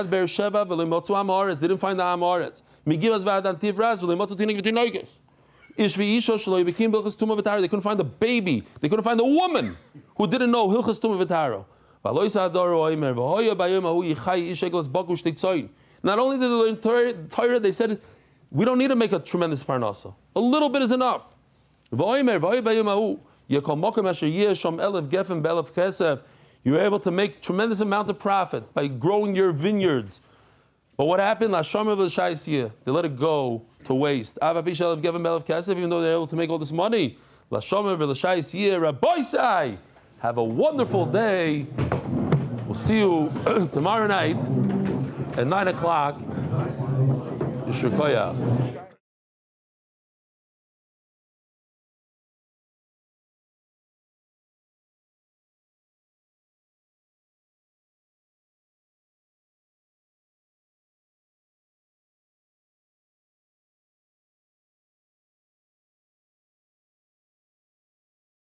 [SPEAKER 1] the Amaretz. They couldn't find a baby. They couldn't find a woman who didn't know Hilchas Tumah V'Taro. Not only did they learn Torah, they said, we don't need to make a tremendous Parnassah. A little bit is enough. You're able to make tremendous amount of profit by growing your vineyards. But what happened? They let it go to waste. Even though they're able to make all this money. Have a wonderful day. We'll see you tomorrow night at 9 o'clock. Shiri.